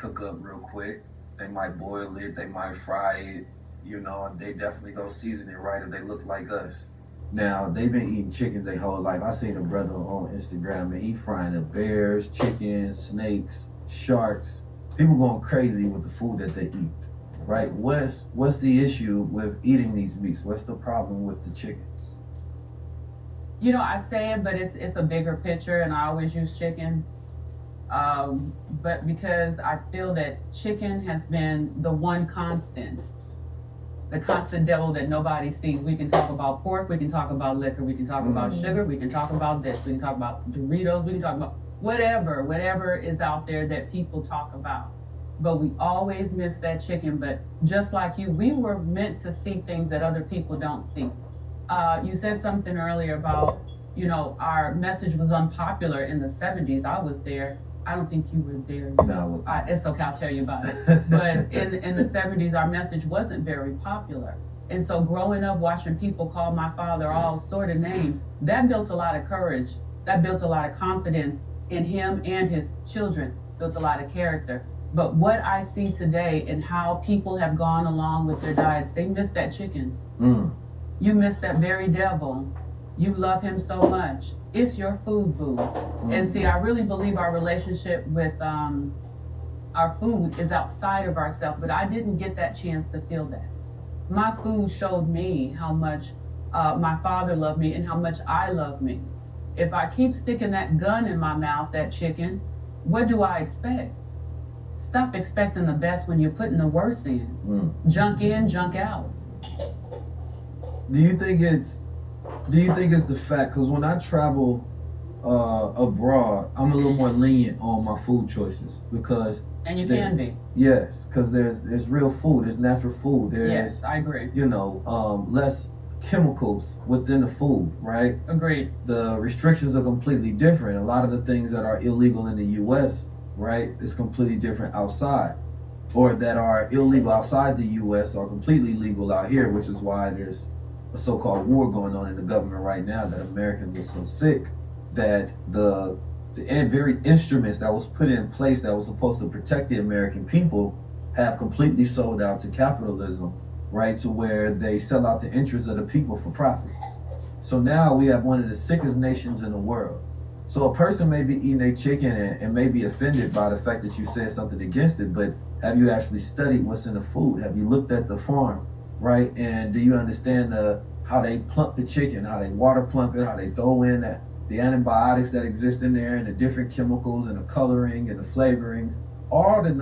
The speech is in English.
cook up real quick. They might boil it, they might fry it, you know, and they definitely go season it right if they look like us. Now they've been eating chickens their whole life. I seen a brother on Instagram and he frying up bears, chickens, snakes, sharks. People going crazy with the food that they eat. Right? What's the issue with eating these meats? What's the problem with the chickens? You know, I say it, but it's a bigger picture, and I always use chicken. But because I feel that chicken has been the constant devil that nobody sees. We can talk about pork, we can talk about liquor, we can talk about sugar, we can talk about this, we can talk about Doritos, we can talk about whatever is out there that people talk about. But we always miss that chicken. But just like you, we were meant to see things that other people don't see. You said something earlier about, you know, our message was unpopular in the 70s. I was there. I don't think you were there. No, I wasn't. It's okay, I'll tell you about it. But in the 70s, our message wasn't very popular. And so growing up, watching people call my father all sort of names, that built a lot of courage. That built a lot of confidence in him and his children, built a lot of character. But what I see today and how people have gone along with their diets, they miss that chicken. You miss that very devil. You love him so much. It's your food, boo. And see, I really believe our relationship with our food is outside of ourselves, but I didn't get that chance to feel that. My food showed me how much my father loved me and how much I love me. If I keep sticking that gun in my mouth, that chicken, what do I expect? Stop expecting the best when you're putting the worst in. Junk in, junk out. Do you think it's the fact, because when I travel abroad, I'm a little more lenient on my food choices because And you can be. yes, because there's real food, there's natural food, there's Yes, I agree. less chemicals within the food, right? Agreed. The restrictions are completely different. A lot of the things that are illegal in the U.S., right, is completely different outside, or that are illegal outside the U.S. are completely legal out here, which is why there's a so-called war going on in the government right now, that Americans are so sick that the very instruments that was put in place that was supposed to protect the American people have completely sold out to capitalism, right, to where they sell out the interests of the people for profits. So now we have one of the sickest nations in the world. So a person may be eating a chicken and may be offended by the fact that you said something against it, but have you actually studied what's in the food? Have you looked at the farm, right? And do you understand how they plump the chicken, how they water plump it, how they throw in the antibiotics that exist in there and the different chemicals and the coloring and the flavorings, all the